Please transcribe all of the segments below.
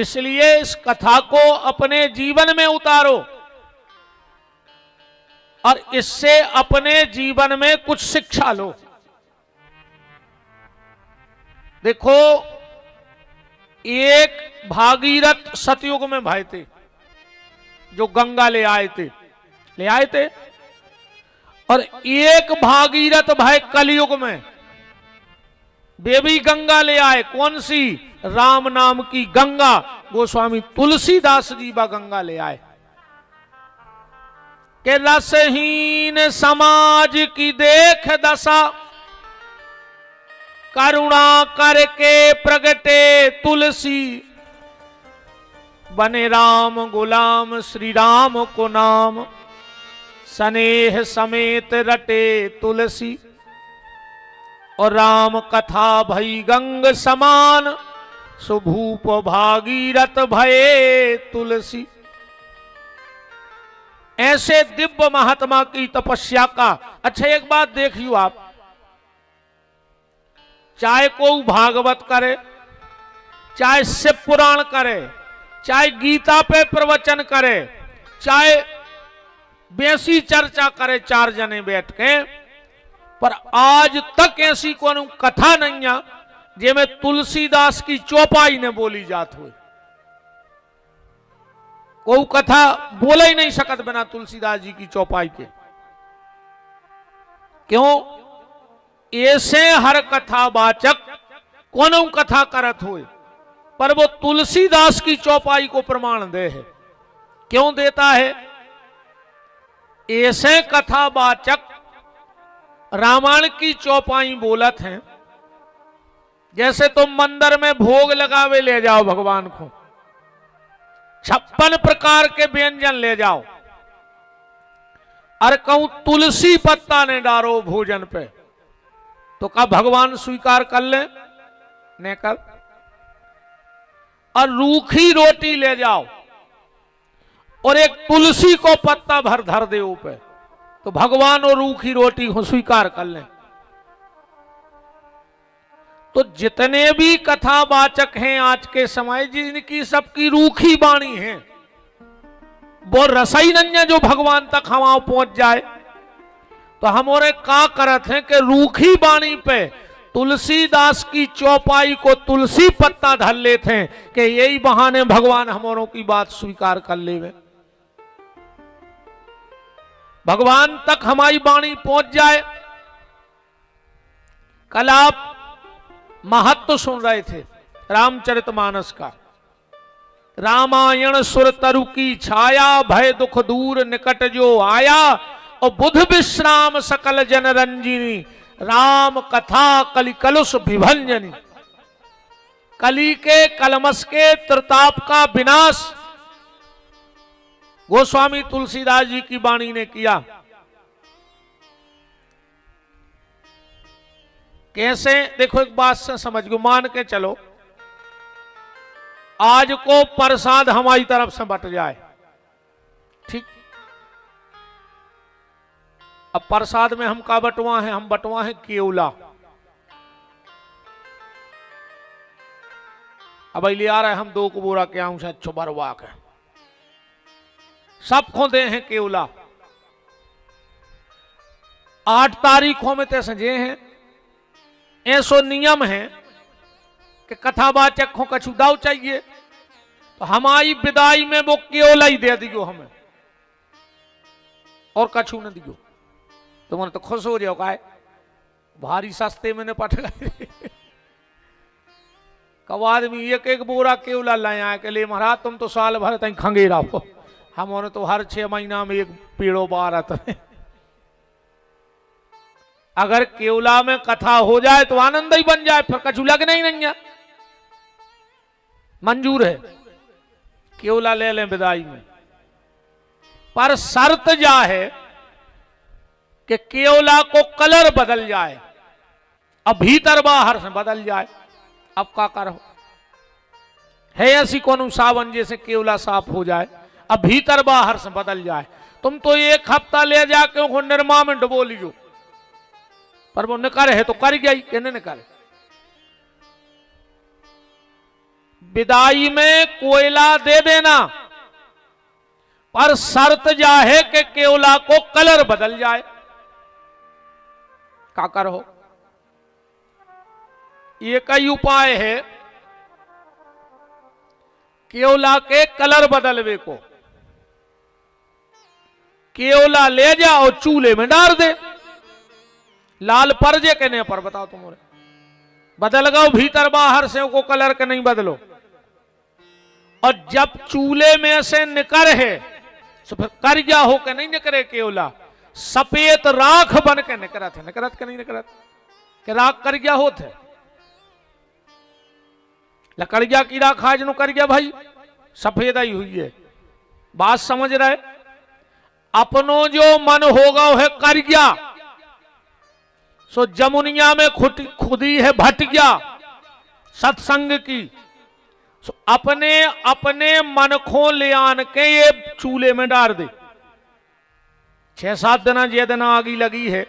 इसलिए इस कथा को अपने जीवन में उतारो और इससे अपने जीवन में कुछ शिक्षा लो। देखो, एक भागीरथ सतयुग में भाई थे जो गंगा ले आए थे, और एक भागीरथ भाई कलयुग में वे भी गंगा ले आए। कौन सी? राम नाम की गंगा। गोस्वामी तुलसीदास जी बा गंगा ले आए के रसहीन समाज की देख दशा, करुणा करके प्रगटे तुलसी, बने राम गुलाम श्री राम को नाम, स्नेह समेत रटे तुलसी। और राम कथा भई गंग समान, सुभूप भागीरथ भये तुलसी। ऐसे दिव्य महात्मा की तपस्या का। अच्छा, एक बात देखियो आप, चाहे कोई भागवत करे, चाहे शिव पुराण करे, चाहे गीता पे प्रवचन करे, चाहे बेसी चर्चा करे चार जने बैठ के, पर आज तक ऐसी कोई कथा नहीं है जिसमें तुलसीदास की चौपाई ने बोली जात हुई। कोई कथा बोले ही नहीं सकत बिना तुलसीदास जी की चौपाई के। क्यों? ऐसे हर कथा वाचक कोनो कथा करत हुए, पर वो तुलसीदास की चौपाई को प्रमाण दे है। क्यों देता है? ऐसे कथा वाचक रामायण की चौपाई बोलत हैं, जैसे तुम मंदिर में भोग लगावे ले जाओ भगवान को, 56 प्रकार के व्यंजन ले जाओ, और कहूं तुलसी पत्ता ने डालो भोजन पे, तो क्या भगवान स्वीकार कर ले? नहीं कर। और रूखी रोटी ले जाओ और एक तुलसी को पत्ता भर धर दे ऊपर, तो भगवान और रूखी रोटी को स्वीकार कर लें। तो जितने भी कथावाचक हैं आज के समय, जिनकी सबकी रूखी वाणी है, वो रसई नन्या जो भगवान तक हमारा पहुंच जाए, तो हमारे का करत हैं कि रूखी वाणी पे तुलसीदास की चौपाई को तुलसी पत्ता धर लेते हैं कि यही बहाने भगवान हमारों की बात स्वीकार कर लेवे, भगवान तक हमारी वाणी पहुंच जाए। कल आप महत्व सुन रहे थे रामचरितमानस का। रामायण सुर तरु की छाया, भय दुख दूर निकट जो आया, और बुध विश्राम सकल जन रंजिनी, राम कथा कलि कलुष विभंजनी। कली के कलमस के त्रिताप का विनाश गोस्वामी तुलसीदास जी की वाणी ने किया। कैसे? देखो, एक बात से समझ गो, मान के चलो आज को प्रसाद हमारी तरफ से बट जाए, ठीक? अब प्रसाद में हम का बटवा है? हम बटवा है केवला। अब ले आ रहे हम 2 को बोरा के आऊं से अच्छो बरवा के सबको दे हैं केवला। 8 तारीखों में ते सजे हैं, ऐसो नियम है कि कथावाचक को कछु दाव चाहिए, तो हमारी विदाई में वो केवला ही दे दियो हमें, और कछु न दियो। तो मैंने तो खुश हो जाओ, का भारी सस्ते में पट गए। कब आदमी एक बोरा केवला लाया के लिए, महाराज तुम तो साल भर तक खंगे रहो, हमारे तो हर 6 महीना में एक पेड़ों बारत है। अगर केवला में कथा हो जाए तो आनंद ही बन जाए, फिर कछु लगना ही नहीं है। मंजूर है, केवला ले लें विदाई में, पर शर्त जा है कि केवला को कलर बदल जाए, अब भीतर बाहर से बदल जाए। अब का करो? है ऐसी कौन सावन जैसे केवला साफ हो जाए, अब भीतर बाहर से बदल जाए। तुम तो 1 हफ्ता ले जाके उनको निर्मा में डुबो लियो, पर वो न करे है तो कर गई, कहने न करे। विदाई में कोयला दे देना, पर शर्त जा है कि केवला को कलर बदल जाए। का करो, ये कई उपाय है केवला के कलर बदलवे को। केवला ले जाओ चूल्हे में डाल दे, लाल परजे कहने पर बताओ तुम्हारे बदल गओ भीतर बाहर से को कलर के नहीं बदलो। और जब चूल्हे में से निकर है तो फिर करिया हो के नहीं निकरे केवला, सफेद राख बन के निकरत है। निकरत के नहीं निकरत के राख करिया होते लकड़िया की राख आज नो करिया भाई सफेद ही हुई है। बात समझ रहे, अपनो जो मन होगा है करिया, सो जमुनिया में खुदी है भटिया सत्संग की। सो अपने अपने मन को ले आन के ये चूल्हे में डाल दे। 6-7 दिन जे दिन आगी लगी है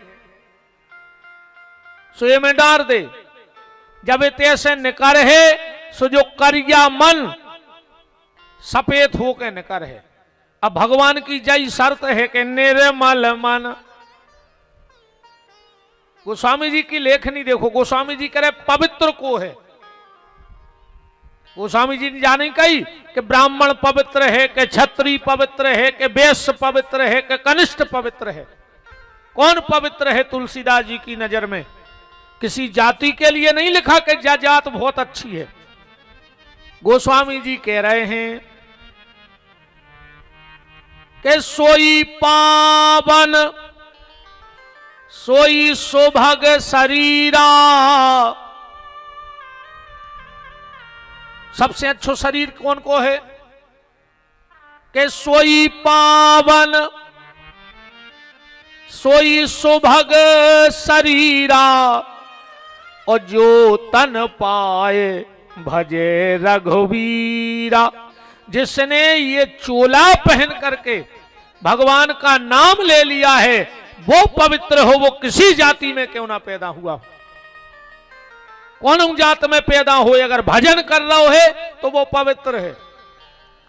सो ये में डाल दे। जब इतने से निकर है सो जो करिया मन सफेद होके निकर है। अब भगवान की जय शर्त है कि निर्मल मन। गोस्वामी जी की लेखनी देखो, गोस्वामी जी करे पवित्र को है। गोस्वामी जी ने जाने कही कि ब्राह्मण पवित्र है, कि क्षत्रिय पवित्र है, कि वैश्य पवित्र है, कि कनिष्ठ पवित्र है। कौन पवित्र है तुलसीदास जी की नजर में? किसी जाति के लिए नहीं लिखा कि जात बहुत अच्छी है। गोस्वामी जी कह रहे हैं कि सोई पावन सोई सुभग शरीरा। सबसे अच्छो शरीर कौन को है? कि सोई पावन सोई सुभग शरीरा, और जो तन पाए भजे रघुवीरा। जिसने ये चोला पहन करके भगवान का नाम ले लिया है वो पवित्र हो, वो किसी जाति में क्यों ना पैदा हुआ। कौन जात में पैदा हो, अगर भजन कर रहा है तो वो पवित्र है।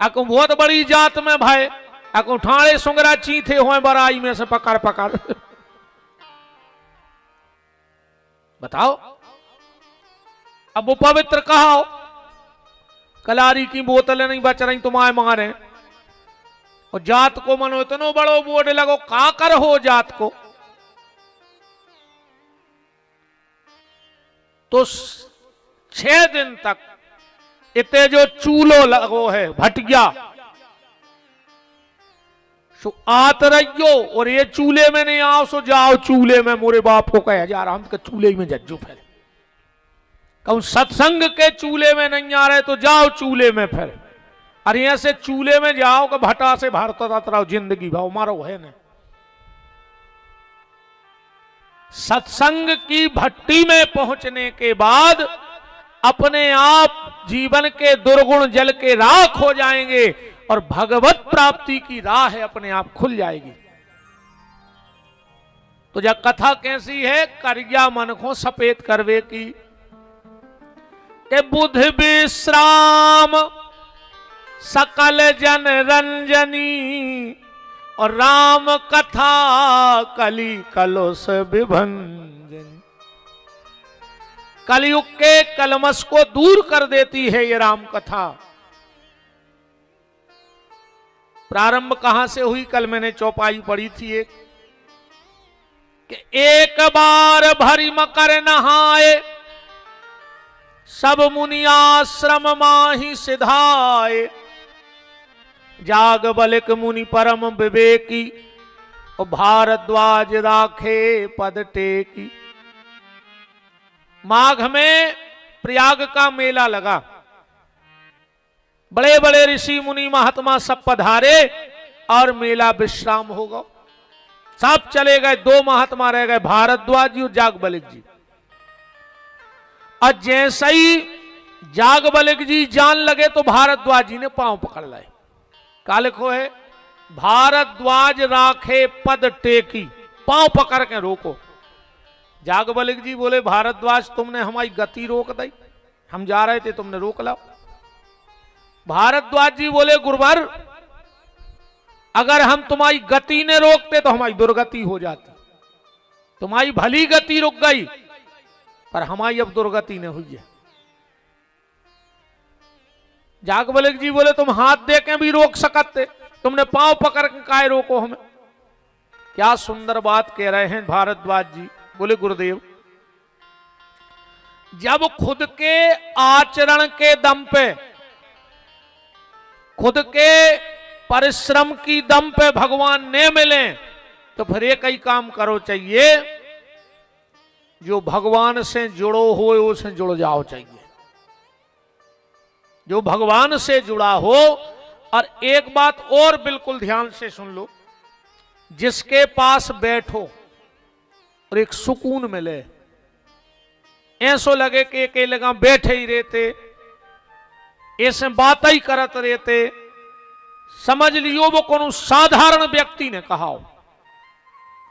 अको बहुत बड़ी जात में भाई अको ठाणे सुंगरा चीथे हो बराई में से पकड़ पकड़ बताओ, अब वो पवित्र कहा हो? कलारी की बोतलें नहीं बच रही तुम्हारे मारे, और जात को मनो इतनो बड़ो बोर्ड लगो का कर हो जात को। तो 6 दिन तक इतने जो चूलो लगो है भटिया सो आत रहियो, और ये चूल्हे में नहीं आओ सो जाओ चूल्हे में। मोरे बाप को कहा जा रहा हम तो चूल्हे में जज्जू फिर कहूं सत्संग के चूल्हे में नहीं आ रहे तो जाओ चूल्हे में फिर। अरे यहां से चूल्हे में जाओ कि भटा से भारत रहो जिंदगी भाव मारो है ना। सत्संग की भट्टी में पहुंचने के बाद अपने आप जीवन के दुर्गुण जल के राख हो जाएंगे और भगवत प्राप्ति की राह अपने आप खुल जाएगी। तो जब कथा कैसी है? करिया मन को सफेद करवे की, के बुध विश्राम सकल जन रंजनी, और राम कथा कली कलुष विभंजन। कलयुग के कलमश को दूर कर देती है ये राम कथा। प्रारंभ कहां से हुई? कल मैंने चौपाई पढ़ी थी एक, कि एक बार भरी मकर नहाए, सब मुनि आश्रम माही सिधाए। जाग बलिक मुनि परम विवेकी, और भारद्वाज राखे पद टेकी। माघ में प्रयाग का मेला लगा, बड़े बड़े ऋषि मुनि महात्मा सब पधारे और मेला विश्राम होगा। सब चले गए, 2 महात्मा रह गए, भारद्वाज जी और जागबलिक जी। और जैसे ही जागबलिक जी जान लगे तो भारद्वाज जी ने पांव पकड़ लाए। का लिखो है? भारद्वाज राखे पद टेकी, पांव पकड़ के रोको। जागबलिक जी बोले भारद्वाज तुमने हमारी गति रोक दी, हम जा रहे थे तुमने रोक लाओ। भारद्वाज जी बोले गुरुवर, अगर हम तुम्हारी गति ने रोकते तो हमारी दुर्गति हो जाती। तुम्हारी भली गति रुक गई, पर हमारी अब दुर्गति ने हुई है। याज्ञवल्क्य जी बोले तुम हाथ दे के भी रोक सकते, तुमने पांव पकड़ के काहे रोको हमें। क्या सुंदर बात कह रहे हैं भारद्वाज जी। बोले गुरुदेव, जब खुद के आचरण के दम पे, खुद के परिश्रम की दम पे भगवान ने मिले, तो फिर एक ही काम करो चाहिए, जो भगवान से जुड़ो हो उससे जुड़ जाओ चाहिए। जो भगवान से जुड़ा हो। और एक बात और बिल्कुल ध्यान से सुन लो, जिसके पास बैठो और एक सुकून मिले, ऐसो लगे कि अकेले का बैठे ही रहते, ऐसे बात ही करत रहते, समझ लियो वो कोनो साधारण व्यक्ति ने कहा हो।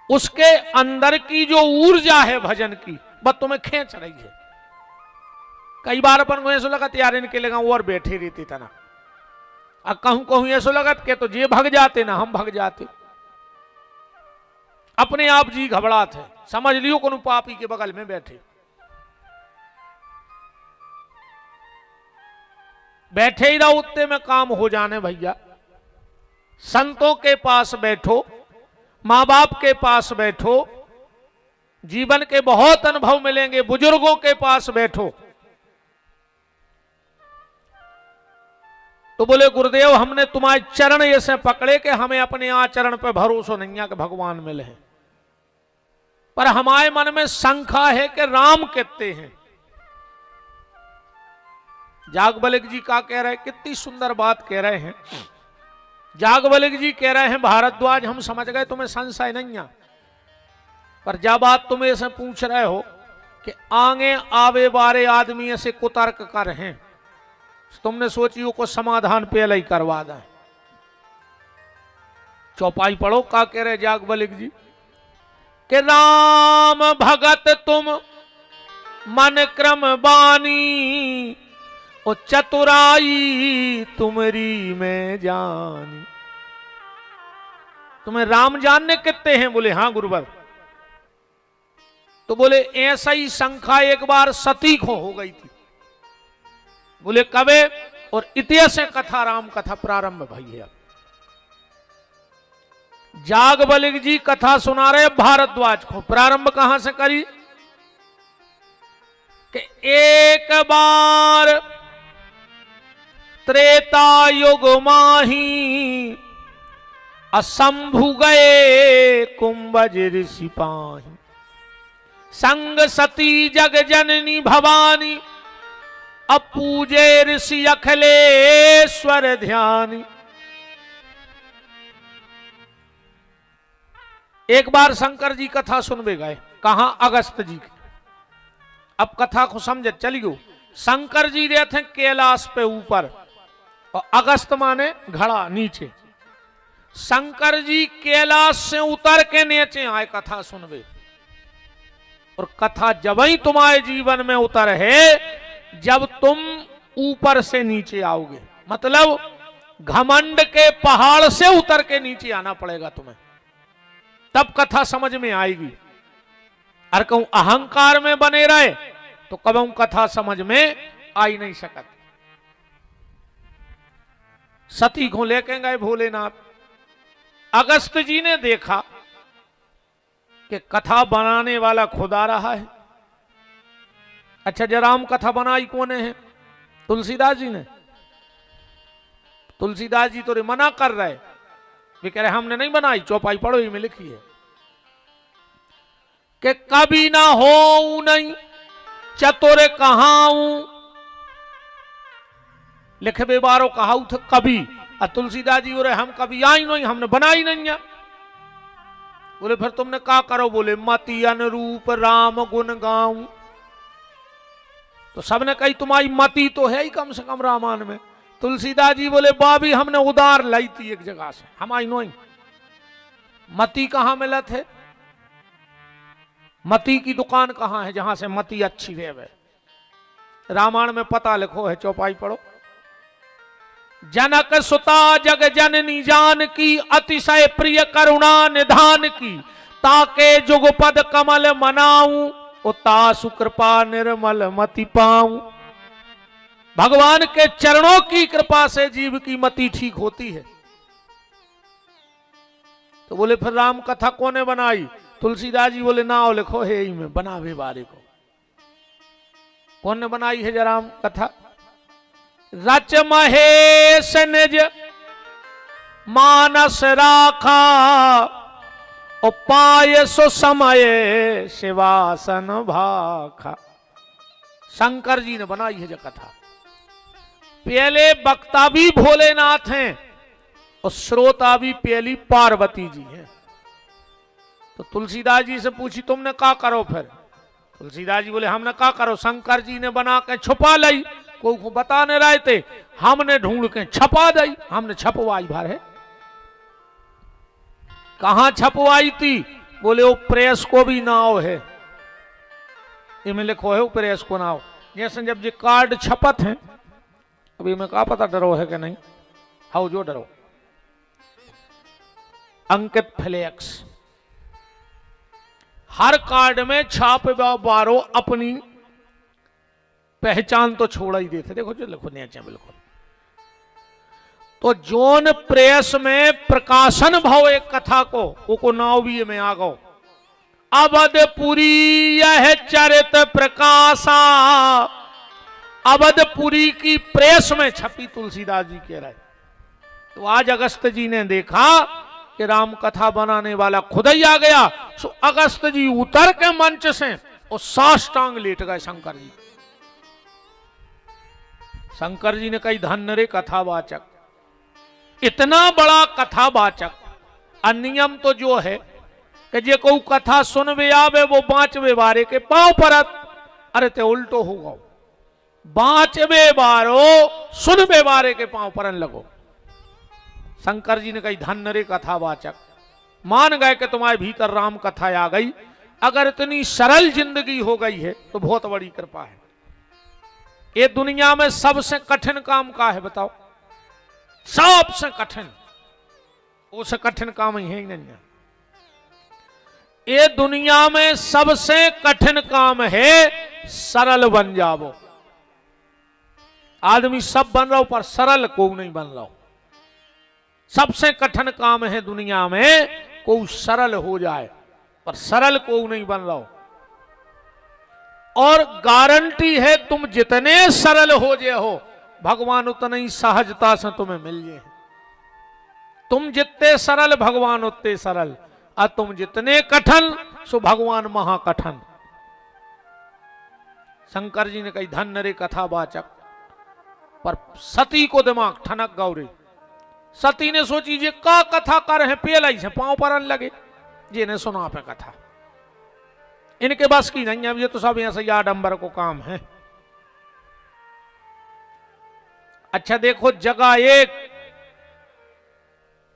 उसके अंदर की जो ऊर्जा है भजन की, बस तुम्हें खींच रही है। कई बार अपन को ऐसा लगा यार इनके लगा और बैठे रहते था ना, अब कहूं कहूं ऐसा लगा कि तो ये भग जाते ना हम भग जाते। अपने आप जी घबराते, समझ लियो कोनो पापी के बगल में बैठे। बैठे ही रहो, उतने में काम हो जाने भैया। संतों के पास बैठो, मां बाप के पास बैठो, जीवन के बहुत अनुभव मिलेंगे। बुजुर्गों के पास बैठो। तो बोले गुरुदेव, हमने तुम्हारे चरण ऐसे पकड़े कि हमें अपने आचरण पे भरोसा नहीं है कि भगवान मिले हैं, पर हमारे मन में शंका है कि राम कितने हैं। याज्ञवल्क्य जी का कह रहे, कितनी सुंदर बात कह रहे हैं। याज्ञवल्क्य जी कह रहे हैं भारद्वाज, हम समझ गए तुम्हें संशय नहीं है, पर जब बात तुम ऐसे पूछ रहे हो कि आगे आवे बारे आदमी ऐसे कुतर्क कर हैं, तुमने सोची को समाधान पहले ही करवा दें। चौपाई पढ़ो, का कह रहे याज्ञवल्क्य जी कि राम भगत तुम मन क्रम बानी, ओ चतुराई तुमरी में जानी। तुम्हें राम जानने कितने हैं? बोले हां गुरुवर। तो बोले ऐसा ही शंका एक बार सती को हो गई थी। बोले कबे? और इतिहास कथा राम कथा प्रारंभ भई है। याज्ञवल्क्य जी कथा सुना रहे भारद्वाज को। प्रारंभ कहां से करी कि एक बार त्रेता युग माही, असंभु गए कुंभज ऋषि पाही। संग सती जग जननी भवानी, अब पूजे ऋषि अखिलेश्वर ध्यानी। एक बार शंकर जी कथा सुनबे गए, कहां? अगस्त जी की। अब कथा को समझ चलियो। शंकर जी रहते हैं कैलाश पे ऊपर, और अगस्त माने घड़ा नीचे। शंकर जी कैलाश से उतर के नीचे आए कथा सुनबे। और कथा जब ही तुम्हारे जीवन में उतर है जब तुम ऊपर से नीचे आओगे। मतलब घमंड के पहाड़ से उतर के नीचे आना पड़ेगा तुम्हें, तब कथा समझ में आएगी। और कहूं अहंकार में बने रहे तो कभी कथा समझ में आ ही नहीं सकती। सती को लेके गए भोलेनाथ। अगस्त जी ने देखा कि कथा बनाने वाला खुदा रहा है। अच्छा, जराम कथा बनाई कौन है? तुलसीदास जी ने। तुलसीदास जी तो रे मना कर रहे, वे कह रहे हमने नहीं बनाई। चौपाई पढ़ो, ही में लिखी है कि कभी ना हो नहीं चतुर कहाऊं। लिखबे बारो कहाऊ थे कभी। और तुलसीदास जी बोले हम कभी आई नहीं, हमने बनाई नहीं है। बोले फिर तुमने क्या करो? बोले मति अनुरूप राम गुण गाऊं। तो सबने कही तुम्हारी मति तो है ही कम से कम रामायण में। तुलसीदास जी बोले बाबी हमने उधार लाई थी एक जगह से, हम आई नहीं। मति कहां मिला थे? मति की दुकान कहां है जहां से मति अच्छी रहे? रामायण में पता लिखो है, चौपाई पढ़ो। जनक सुता जग जननी जान की, अतिशय प्रिय करुणा निधान की, ताके जुगपद कमल मनाऊं, उतासु कृपा निर्मल मति पाऊं। भगवान के चरणों की कृपा से जीव की मति ठीक होती है। तो बोले फिर राम कथा कौने बनाई? तुलसीदास जी बोले नाव लिखो है ही में बनावे बारे को। कौन ने बनाई है राम कथा? रच महेश निज मानस राखा, उपाय सो समय शिवासन भाखा। शंकर जी ने बनाई है जो कथा। पहले वक्ता भी भोलेनाथ हैं और श्रोता भी पहली पार्वती जी हैं। तो तुलसीदास जी से पूछी तुमने क्या करो? फिर तुलसीदास जी बोले हमने क्या करो, शंकर जी ने बना के छुपा लाई, को बता नहीं रहे थे, हमने ढूंढ के छपा दी, हमने छपवाई भर है। कहां छपवाई थी? बोले वो प्रेस को भी नाव है, इनमें लिखो है वो प्रेस को नाव। जैसे जब ये कार्ड छपत हैं, अभी मैं कहा पता डरो है कि नहीं, हाउ जो डरो, अंकित फ्लेक्स हर कार्ड में छाप बारो अपनी पहचान तो छोड़ा ही देते। देखो जो लिखो नीचे बिल्कुल। तो जोन प्रेस में प्रकाशन भाव एक कथा को नाव भी में आ गो। अवधपुरी यह चरित प्रकाशा, अवधपुरी की प्रेस में छपी, तुलसीदास जी कह रहे। तो आज अगस्त जी ने देखा कि राम कथा बनाने वाला खुद ही आ गया। सो अगस्त जी उतर के मंच से और साष्टांग लेट गए शंकर जी। शंकर जी ने कही धन्य रे कथावाचक, इतना बड़ा कथावाचक। अनियम तो जो है कि जे को कथा सुनवे आवे वो बांचवे बारे के पांव परत। अरे ते उल्टो होगा, बांचवे बारो सुनवे बारे के पांव परन लगो। शंकर जी ने कही धन्य रे कथावाचक, मान गए कि तुम्हारे भीतर राम कथा आ गई। अगर इतनी सरल जिंदगी हो गई है तो बहुत बड़ी कृपा है। ये दुनिया में सबसे कठिन काम का है बताओ? सबसे कठिन, उसे कठिन काम ही है ही नहीं। ये दुनिया में सबसे कठिन काम है सरल बन जाओ। आदमी सब बन रहा हो पर सरल को नहीं बन रहा हो। सबसे कठिन काम है दुनिया में को सरल हो जाए, पर सरल को नहीं बन रहा हो। और गारंटी है तुम जितने सरल हो जे हो, भगवान उतना ही सहजता से तुम्हें मिल जाए। तुम जितने सरल भगवान उतने सरल, और तुम जितने कठिन सो भगवान महाकठिन। शंकर जी ने कही धन्य रे कथावाचक, पर सती को दिमाग ठनक गौरे। सती ने सोची जे का कथा कर है, पेलाई से पांव परन लगे, जे ने सुना पे कथा इनके बस की नहीं है। ये तो सब ऐसे आडंबर को काम है। अच्छा देखो, जगह एक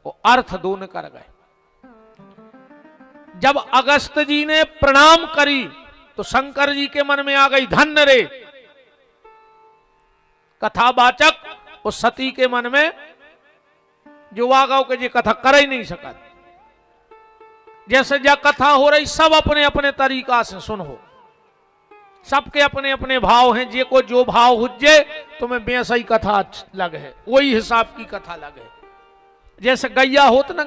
वो अर्थ दो न कर गए। जब अगस्त जी ने प्रणाम करी तो शंकर जी के मन में आ गई धन्य रे कथावाचक। और सती के मन में जो आ गौ के जी कथा कर ही नहीं सका। जैसे जब कथा हो रही सब अपने अपने तरीका से सुनो, सबके अपने अपने भाव हैं। जे को जो भाव हुज्जे तुम्हें वैसा ही कथा लगे, वही हिसाब की कथा लगे। जैसे गैया होता ना,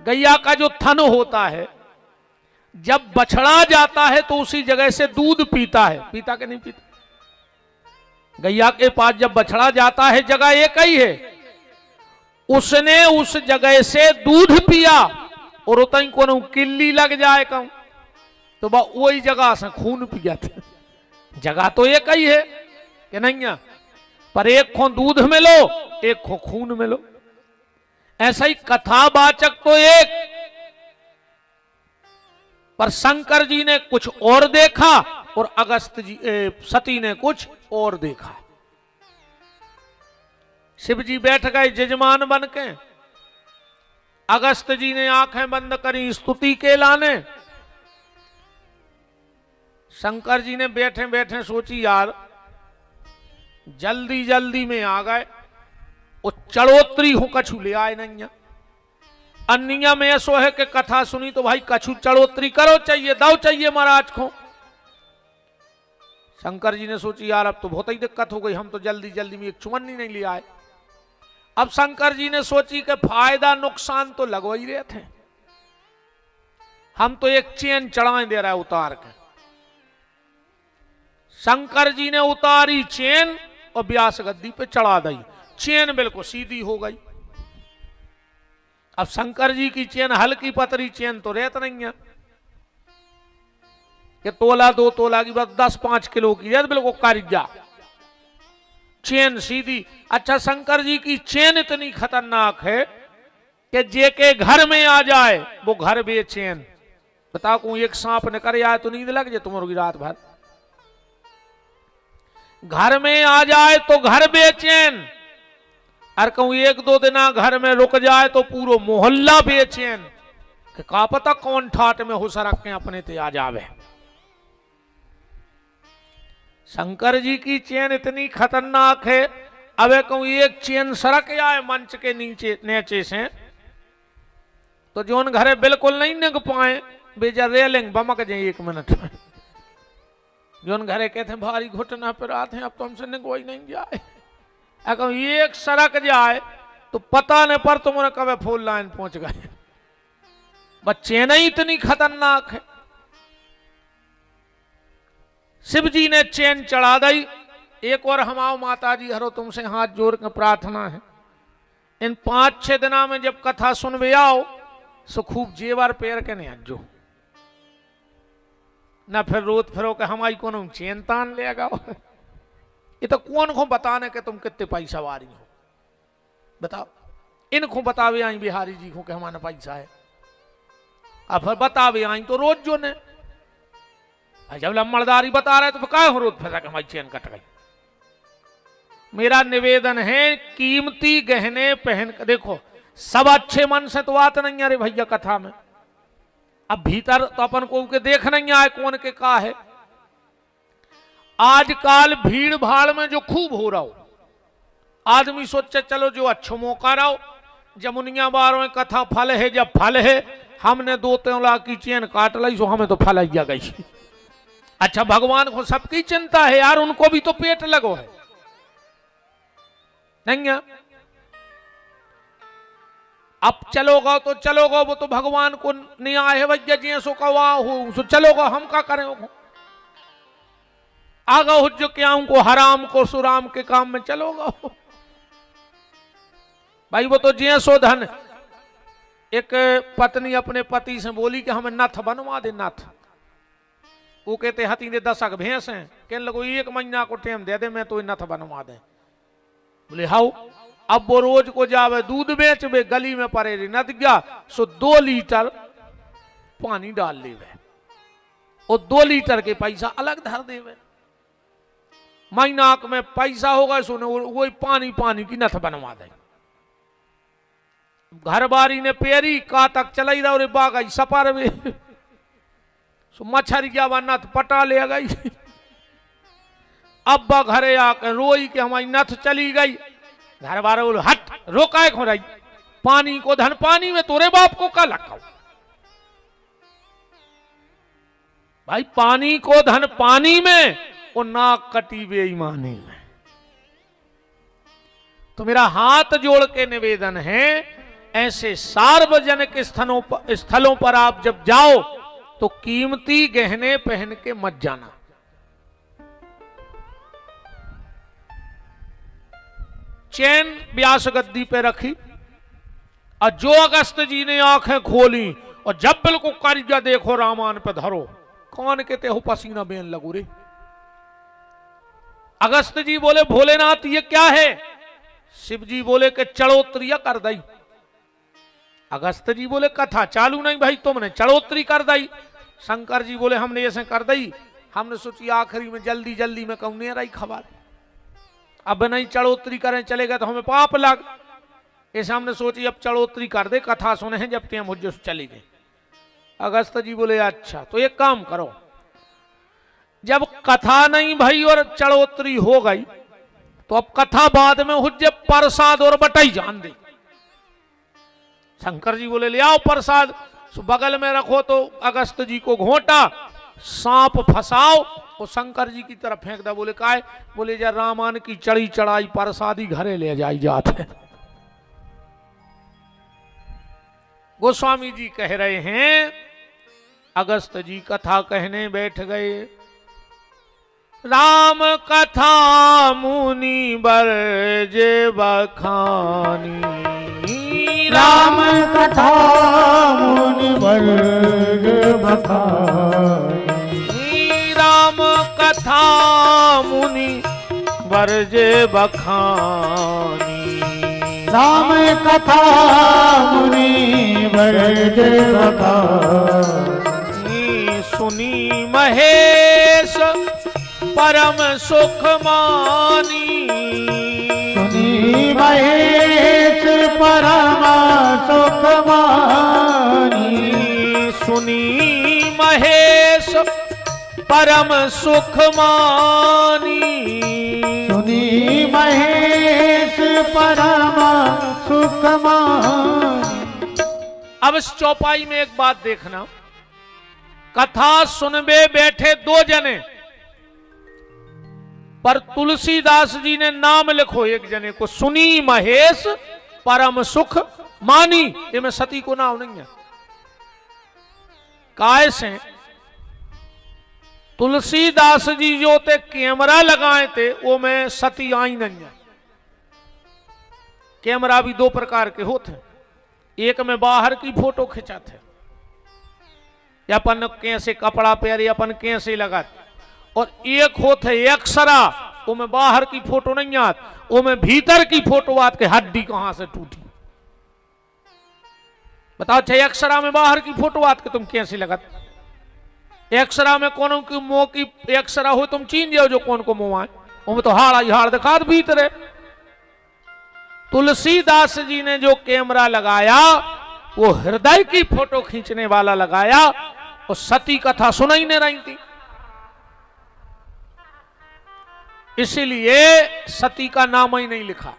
गैया का जो थन होता है, जब बछड़ा जाता है तो उसी जगह से दूध पीता है। पीता के नहीं पीता? गैया के पास जब बछड़ा जाता है जगह एक ही है, उसने उस जगह से दूध पिया और उतनी को किल्ली लग जाए कम तो वही जगह से खून पिया था। जगह तो एक ही है कि नहीं है, पर एक खो दूध में लो, एक खो खून में लो। ऐसा ही कथावाचक तो एक, पर शंकर जी ने कुछ और देखा और अगस्त जी सती ने कुछ और देखा। शिव जी बैठ गए जजमान बन के, अगस्त जी ने आंखें बंद करी स्तुति के लाने। शंकर जी ने बैठे बैठे सोची यार जल्दी जल्दी में आ गए, वो चढ़ोतरी हो कछु ले आए नहीं। अन्य में ऐसो है कि कथा सुनी तो भाई कछु चढ़ोतरी करो चाहिए, दाव चाहिए महाराज को। शंकर जी ने सोची यार अब तो बहुत ही दिक्कत हो गई, हम तो जल्दी जल्दी में एक चुमन्नी नहीं ले आए। अब शंकर जी ने सोची कि फायदा नुकसान तो लगवा ही रहे थे, हम तो एक चेन चढ़ाए दे रहा है उतार के। शंकर जी ने उतारी चेन और व्यास गद्दी पे चढ़ा दी, चेन बिल्कुल सीधी हो गई। अब शंकर जी की चेन हल्की पतरी चेन तो रहत नहीं है कि तोला 2 तोला की बस 10-5 किलो की है, बिल्कुल कारिजा चेन सीधी। अच्छा शंकर जी की चेन इतनी खतरनाक है कि जे के घर में आ जाए वो घर बेचैन। बता को एक सांप ने कर आए तो नींद लग जाए तुम्हारी रात भर, घर में आ जाए तो घर बेचैन, और कहूं 1-2 दिन घर में रुक जाए तो पूरा मोहल्ला बेचैन कि का पता कौन ठाट में हो सरक के अपने ते आ जावे। शंकर जी की चेन इतनी खतरनाक है, अब कहूं एक चेन सरक आए मंच के नीचे से तो जोन घरे बिल्कुल नहीं निग पाए बेजा रेलिंग बमक जाए 1 मिनट में। जोन घरे कहते भारी घुटना पर आते हैं अब तो हमसे निगोई नहीं जाए, अगर एक सड़क जाए तो पता नहीं पर तुम्हारे कभी फुल लाइन पहुंच गए। बच्चे नहीं इतनी खतरनाक है। शिव जी ने चैन चढ़ा दी। एक और हमाओ माता जी हरो तुमसे हाथ जोड़ के प्रार्थना है, इन 5-6 दिना में जब कथा सुनवे आओ सो खूब जेवर पैर के नहीं अज्जो ना, फिर रोत फिरो के हमारी कौन चैन तान लेगा। ये तो कौन को बताने के तुम कितने पैसा वारी हो, बताओ। इनको बतावे आई बिहारी जी को कि हमारा पैसा है, अब फिर बतावे आई तो रोज जो ने जब लम्बड़दारी बता रहे तो फिर क्या हो रोज फंसा के हमारी चैन कट गई। मेरा निवेदन है कीमती गहने पहन कर देखो, सब अच्छे मन से तो बात नहीं अरे भैया कथा में, अब भीतर तो अपन को के देख नहीं आए कौन के का है। आजकल भीड़ भाड़ में जो खूब हो रहा हो, आदमी सोचे चलो जो अच्छो मौका रहो, जमुनिया बारों कथा फल है, जब फल है हमने 2-3 लाख की चेन काट ली सो हमें तो फल आ गई। अच्छा भगवान को सबकी चिंता है यार, उनको भी तो पेट लगो है नहीं है? अब चलोगा तो चलोगा, वो तो भगवान को न्याय है भैया जी सो कवा हो सो चलोगा, हम क्या करें हो आगा हो जो क्या उनको हराम को सुराम के काम में चलोगा भाई। वो तो जी सो धन। एक पत्नी अपने पति से बोली कि हमें नथ बनवा दे नथ, वो कहते हती दे 10 भैंस हैं, कहने लगो 1 महीना को टाइम दे दे मैं तो नथ बनवा दे। बोले हाउ, अब वो रोज को जावे दूध बेच बे गली में परे नद गया सो 2 लीटर पानी डाल लेवे और 2 लीटर के पैसा अलग धर देवे। महीना में पैसा होगा सो वही पानी की नथ बनवा दे। घर बारी ने पेरी का तक चलाई रहा और बागई सपर वे सो मच्छर गया वा नथ पटा ले गई। अब घरे आकर रोई कि हमारी नथ चली गई। घर वाले बोले हट रोकाए खो रही, पानी को धन पानी में, तोरे बाप को का लगा भाई, पानी को धन पानी में और नाक कटी बेईमानी में। तो मेरा हाथ जोड़ के निवेदन है ऐसे सार्वजनिक स्थलों पर आप जब जाओ तो कीमती गहने पहन के मत जाना। चैन व्यास गद्दी पे रखी और जो अगस्त जी ने आंखें खोली और जब बिल्कुल कारिजा देखो रामान पे धरो, कौन कहते हो पसीना बेन लगू रे। अगस्त जी बोले भोलेनाथ ये क्या है? शिव जी बोले कि चढ़ोत्तरी कर दई। अगस्त जी बोले कथा चालू नहीं भाई, तुमने चढ़ोत्तरी कर दई। शंकर जी बोले हमने ऐसे कर दई, हमने सोची आखिरी में जल्दी जल्दी में कहूं नहीं रही खबर, अब नहीं चढ़ोत्तरी करें चलेगा तो हमें पाप लग, ऐसे हमने सोची अब चढ़ोत्तरी कर दे, कथा सुने हैं जब टाइम मुझे चली गई। अगस्त जी बोले अच्छा तो एक काम करो, जब कथा नहीं भाई और चढ़ोत्तरी हो गई तो अब कथा बाद में हुज्जे प्रसाद और बटाई जान दे। शंकर जी बोले ले आओ प्रसाद, बगल में रखो तो अगस्त जी को घोंटा, सांप फंसाओ और शंकर जी की तरफ फेंक दा। बोले काय? बोले जा रामान की चढ़ी चढ़ाई प्रसादी घरे ले जाई जाते। गोस्वामी जी कह रहे हैं, अगस्त जी कथा कहने बैठ गए। राम कथा मुनि बरजे बखानी, राम कथा मुनि बरजे बखानी, राम कथा मुनि बरजे बखानी, राम कथा मुनि बरजे बखानी, सुनी महेश परम सुख मानी, सुनी महेश परम सुख मानी, सुनी महेश परम सुख मानी, सुनी महेश परम सुख मानी। अब इस चौपाई में एक बात देखना, कथा सुनबे बैठे दो जने, पर तुलसीदास जी ने नाम लिखो एक जने को, सुनी महेश परम सुख मानी। ये में सती को नाम नहीं है। काय से तुलसीदास जी जो ते कैमरा लगाए थे वो में सती आई नहीं है। कैमरा भी दो प्रकार के होते, एक में बाहर की फोटो खिंचाते या अपन कैसे कपड़ा पहरे अपन कैसे लगाते, और एक होते एक्सरा, वो में बाहर की फोटो नहीं आत, वो में भीतर की फोटो आत के हड्डी कहां से टूटी। बताओ छे एक्सरा में बाहर की फोटो आत के तुम कैसे लगत? एक्सरा में कौन की मुंह की एक्सरा हो तुम चीन जाओ जो कौन को मुंह आए, वो में तो हाड़ आई हाड़ दिखा भीतर। तुलसीदास जी ने जो कैमरा लगाया वो हृदय की फोटो खींचने वाला लगाया, और सती कथा सुनाई नहीं रही थी, इसीलिए सती का नाम ही नहीं लिखा।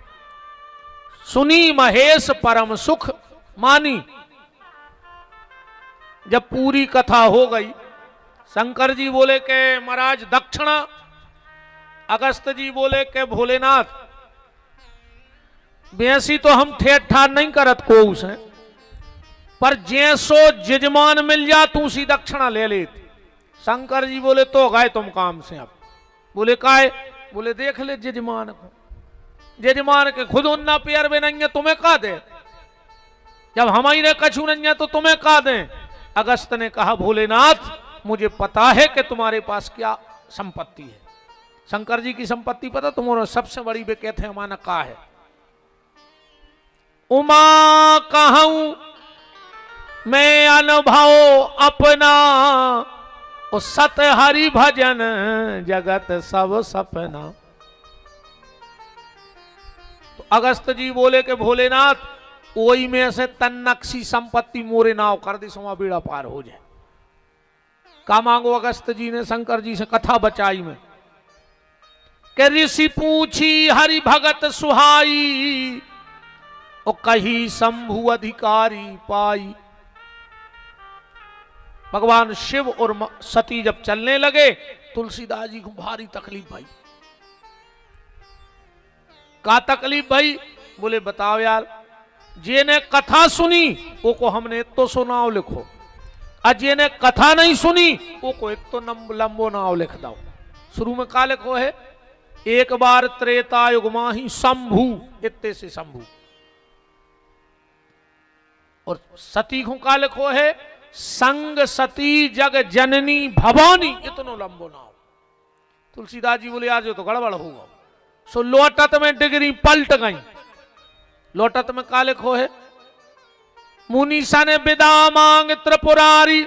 सुनी महेश परम सुख मानी। जब पूरी कथा हो गई, शंकर जी बोले के महाराज दक्षिणा, अगस्त जी बोले के भोलेनाथ बेसी तो हम ठेठ ठार नहीं करत को उसे, पर जैसो जजमान मिल जा तू सी दक्षिणा ले ले। शंकर जी बोले तो गए तुम काम से। अब बोले काय? बोले देख ले जजमान को, जजमान के खुद उन्ना प्यार में नहीं है, तुम्हें कहा दे? जब हमारे कछु नहीं है तो तुम्हें कहा दे? अगस्त ने कहा भोलेनाथ मुझे पता है कि तुम्हारे पास क्या संपत्ति है। शंकर जी की संपत्ति पता तुम्हारा सबसे बड़ी वे कहते हैं हमारा का है। उमा कहूं मैं अनुभव अपना, और सत हरि भजन जगत सब सपना। तो अगस्त जी बोले कि भोलेनाथ ओई में से तन्नक्सी संपत्ति मोरे नाव कर दी, समा बेड़ा पार हो जाए। का मांगो अगस्त जी ने शंकर जी से कथा बचाई में कि ऋषि पूछी हरि भगत सुहाई, और कही शंभु अधिकारी पाई। भगवान शिव और सती जब चलने लगे, तुलसीदास जी को भारी तकलीफ भाई। का तकलीफ भाई? बोले बताओ यार, जेने कथा सुनी वो को हमने तो सुनाओ लिखो, और जेने कथा नहीं सुनी वो को एक तो लंबो नाव लिख दो। शुरू में का लिखो है? एक बार त्रेता युग माही शंभु, इत्ते से शंभु। और सती को का लिखो है? संग सती जग जननी भवानी, इतनो लंबो नाव। तुलसीदास जी बोले आज तो गड़बड़ होगा। सो लोटत में डिग्री पलट गई। लोटत में का लिखो है? मुनीसा ने विदा मांग त्रिपुरारी,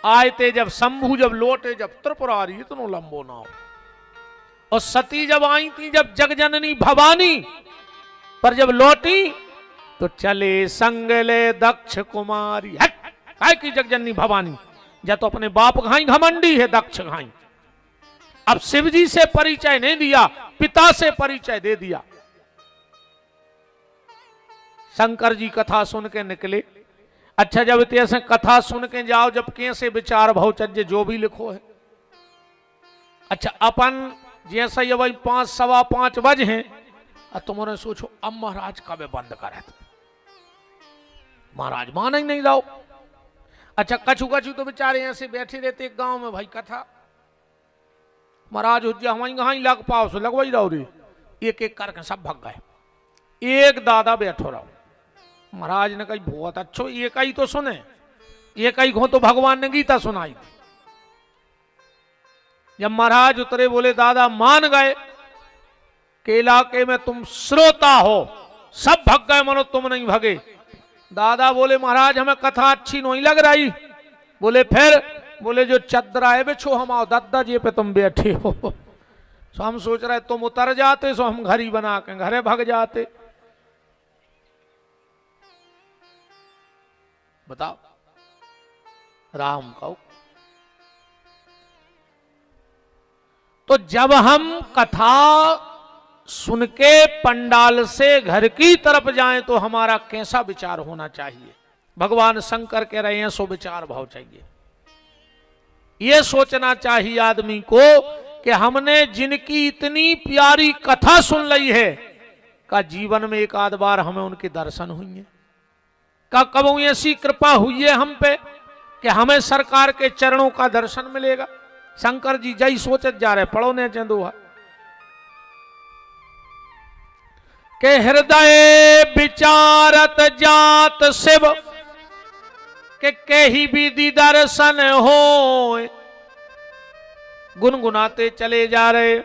आए थे जब शंभु, जब लौटे जब त्रिपुरारी, इतनो लंबो नाव। और सती जब आई थी जब जगजननी भवानी, पर जब लौटी तो चले संगले दक्ष कुमारी। हट काय की जगजननी भवानी, या तो अपने बाप घाई घमंडी है दक्ष घाई। अब शिव जी से परिचय नहीं दिया, पिता से परिचय दे दिया। शंकर जी कथा सुन के निकले। अच्छा, जब इतने कथा सुन के जाओ, जब कैसे विचार भवचर्य जो भी लिखो है। अच्छा, अपन जैसा ये वही 5 सवा 5 बजे हैं, तुमने सोचो अब महाराज कब बंद करे, महाराज मान ही नहीं जाओ। अच्छा, कछु कछु तो बेचारे ऐसे बैठे रहते गांव में, भाई कथा महाराज हमारी कहाँ लग पाओ सो लगवाई रहो रे, एक एक करके सब भग गए। एक दादा बैठो रहो, महाराज ने कही बहुत अच्छो, एक ही तो सुने, एक ही को तो भगवान ने गीता सुनाई थी। जब महाराज उतरे बोले दादा मान गए के इलाके में तुम श्रोता हो, सब भग गए मनो तुम नहीं भगे। दादा बोले महाराज हमें कथा अच्छी नहीं लग रही। बोले फिर? बोले जो चद्दरा है बिछो हम आओ दादा जी पे तुम बैठे हो। सो हम सोच रहे तुम उतर जाते, सो हम घर ही बना के घरे भग जाते। बताओ राम कहो। तो जब हम कथा सुन के पंडाल से घर की तरफ जाएं तो हमारा कैसा विचार होना चाहिए? भगवान शंकर कह रहे हैं सो विचार भाव चाहिए। यह सोचना चाहिए आदमी को कि हमने जिनकी इतनी प्यारी कथा सुन ली है, का जीवन में एक आध बार हमें उनके दर्शन हुए हैं, का कब ऐसी कृपा हुई है हम पे कि हमें सरकार के चरणों का दर्शन मिलेगा। शंकर जी जय सोचत जा रहे, पढ़ो ने चंदोहा के हृदय विचारत जात शिव के कही विधि दर्शन हो। गुनगुनाते चले जा रहे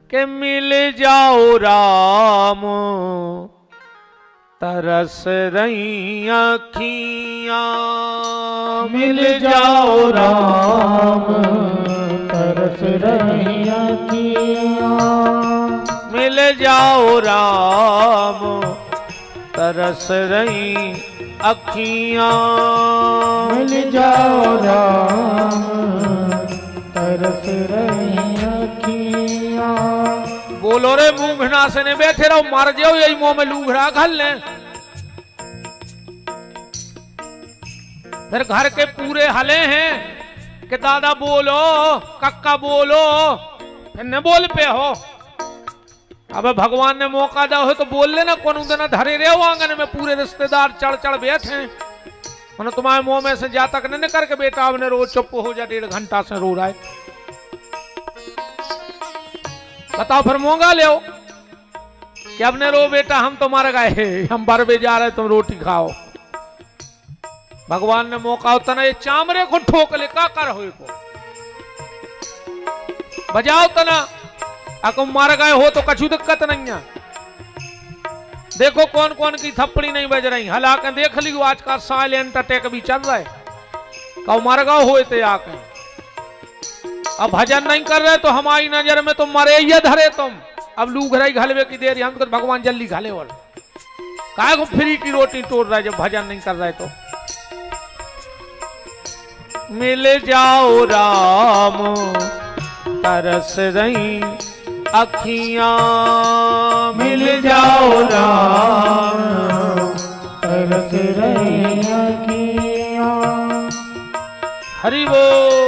के मिल जाओ राम तरस रही अखियां, मिल जाओ राम तरस रही अखियां, मिल जाओ राम तरस रही अखियां, मिल जाओ राम तरस रही अखियां। बोलो रे मूंगना से ने बैठे रहो, मार जाओ यही मुंह में लूघरा घल ले। फिर घर के पूरे हले हैं कि दादा बोलो, कक्का बोलो, फिर न बोल पे हो। अब भगवान ने मौका दो हो तो बोल लेना, कौन उतना धरे रहे हो आंगन में, पूरे रिश्तेदार चढ़ चढ़ बैठे। मैंने तुम्हारे मुंह में से जा तक न करके बेटा आपने रोज चुप हो जा, 1.5 घंटा से रो रहा है। बताओ फिर मोंगा ले कि अब ने रो बेटा हम तो मर गए, हम बरबे जा रहे तुम रोटी खाओ। भगवान ने मौका उतना ये चामरे को ठोक ले का कर हो को बजाओ तना, अको मर गए हो तो कछु दिक्कत नहीं है। देखो कौन कौन की थप्पड़ी नहीं बज रही, हालांकि देख लियो आज का साइलेंट अटैक भी चल रहा है। कब मर गए हो ते आके अब भजन नहीं कर रहे तो हमारी नजर में तुम मरे ये धरे तुम। अब लू घराई घलवे की देर हम तो भगवान जल्दी घाले वाल काय को फ्री की रोटी तोड़ रहा है जब भजन नहीं कर रहे तो। मिल जाओ राम तरस रही अखियां, मिल जाओ राम तरस रही अखियां। हरि बोल।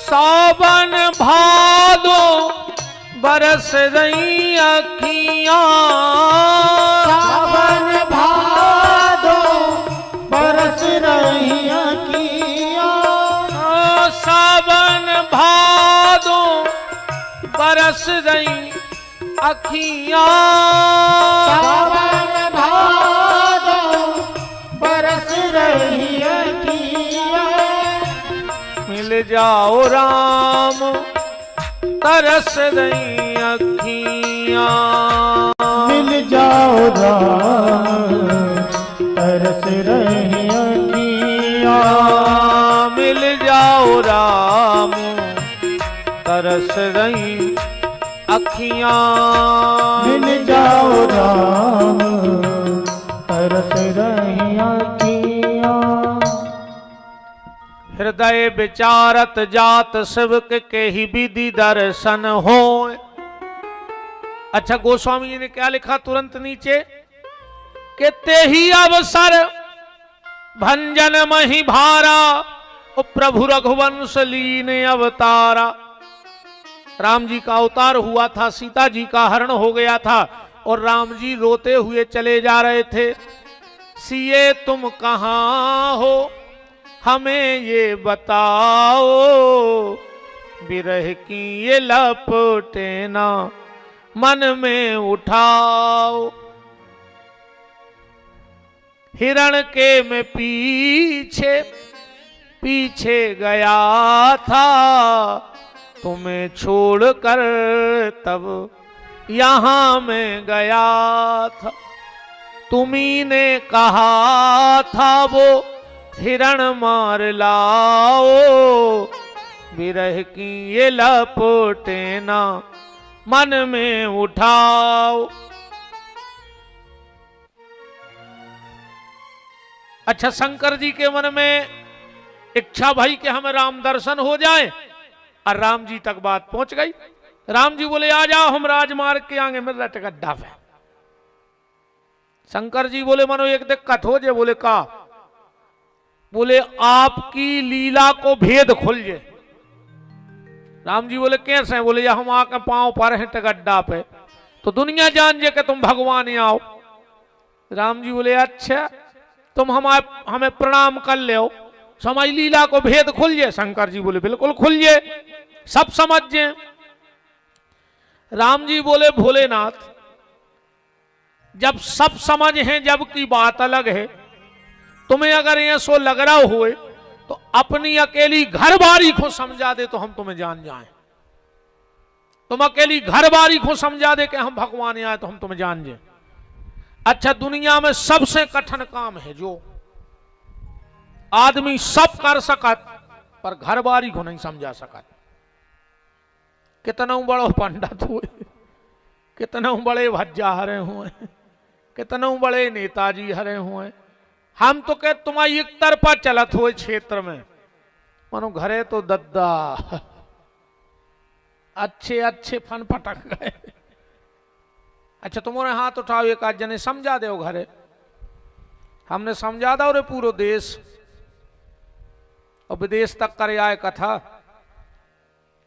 सावन भादो बरस रही अखियां, सावन भादो बरस रही अखियां, सावन अखियां। सावन भादो बरस रही अखियां। मिल जाओ राम तरस रही अखियां। मिल जाओ राम तरस रही अखियां। मिल जाओ राम तरस रही अखियां। मिल जाओ राम तरस रही अखियां। हृदय विचारत जात सेवक के ही विधि दर्शन हो। अच्छा, गोस्वामी जी ने क्या लिखा तुरंत नीचे कि ते ही अवसर भंजन मही भारा, ओ प्रभु रघुवंश लीन अवतारा। राम जी का अवतार हुआ था, सीता जी का हरण हो गया था और राम जी रोते हुए चले जा रहे थे। सिए तुम कहां हो हमें ये बताओ, विरह की ये लपटे ना मन में उठाओ। हिरण के मैं पीछे पीछे गया था, तुम्हें छोड़कर तब यहां मैं गया था। तुम्ही ने कहा था वो हिरण मार लाओ, विरह की ये लपटे ना मन में उठाओ। अच्छा, शंकर जी के मन में इच्छा भई कि हमें राम दर्शन हो जाए, और राम जी तक बात पहुंच गई। राम जी बोले आ जाओ, हम राजमार्ग के आगे मिल रहे गड्ढा पे। शंकर जी बोले मनो एक दिक्कत हो जाए। बोले का? बोले आपकी लीला को भेद खुल जाए। राम जी बोले कैसे? बोले या हम आके पांव पर हैं गड्ढा पे तो दुनिया जान जे कि तुम भगवान आओ। राम जी बोले अच्छा, तुम हमें प्रणाम कर ले, समझ लीला को भेद खुल जाए। शंकर जी बोले बिल्कुल खुल जाए, सब समझ जाए। राम जी बोले भोलेनाथ, जब सब समझ हैं जब की बात अलग है। तुम्हें अगर ये सो लग रहा हुए तो अपनी अकेली घर बारी को समझा दे तो हम तुम्हें जान जाएं। तुम अकेली घर बारी को समझा दे कि हम भगवान आए तो हम तुम्हें जान जाए। अच्छा, दुनिया में सबसे कठिन काम है जो आदमी सब कर सकत पर घर बारी को नहीं समझा सकत। कितना बड़ो पंडित हुए, कितना बड़े भज्जा हरे हुए, कितना बड़े नेताजी हरे हुए, हम तो कह तुम्हारी एक तरफा चलत हुए क्षेत्र में, मानो घरे तो दद्दा अच्छे अच्छे फन पटक गए। अच्छा, तुम्हारे हाथ उठाओ, एक आध जने समझा दे घरे। हमने समझा दो रे पूरा देश और विदेश तक कर आए कथा,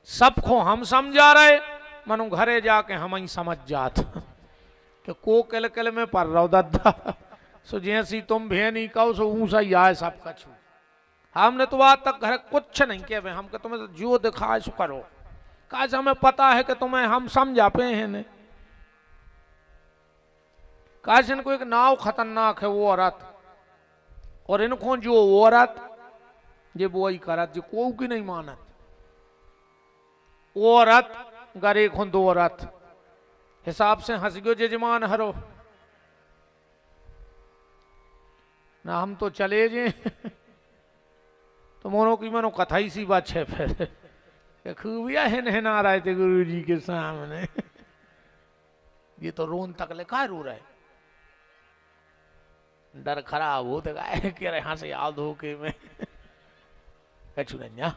सबको हम समझा रहे, मनु घरे जाके हम ही समझ जात कि को किल किल में पर रहो दद्दा। सो जैसी तुम भेनी कहो सो ऊंसा ही आए सब कछु। हमने तो आज तक घर कुछ नहीं किया, हम के तुम्हें तो जो दिखाए सो करो। काश हमें पता है कि तुम्हें हम समझा पे हैं। काश इनको एक नाव खतरनाक है वो औरत, और इनको जो वो औरत ये वो ही करत जो को की नहीं मानत। वो औरत गरे खो दो औरत हिसाब से हंस गयो जजमान हरो ना, हम तो चले जे तो मोनो की मनो कथा ही सी बात है। फिर खूबिया है नहना रहे थे गुरु जी के सामने। ये तो रोन तक ले का रो रहे, डर खराब हो तो गाय के यहाँ से याद हो के मैं कछु नहीं।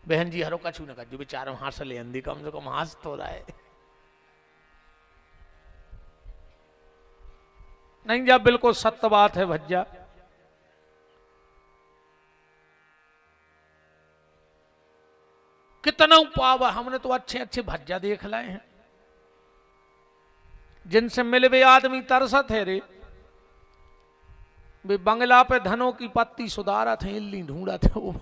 बहन जी हरो कछु न कर जो बेचारा हंस ले अंधी, कम से कम हंस तो रहा है। नहीं जब बिल्कुल सत्य बात है भज्जा। कितना पावा, हमने तो अच्छे अच्छे भज्जा देख लाए हैं जिनसे मिले वे आदमी तरसत है रे। वे बंगला पे धनों की पत्ती सुधारा थे, इल्ली ढूंढा थे वो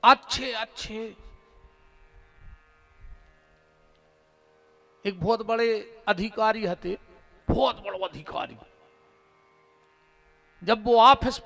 अच्छे अच्छे। एक बहुत बड़े अधिकारी हते, बहुत बड़ो अधिकारी। जब वो ऑफिस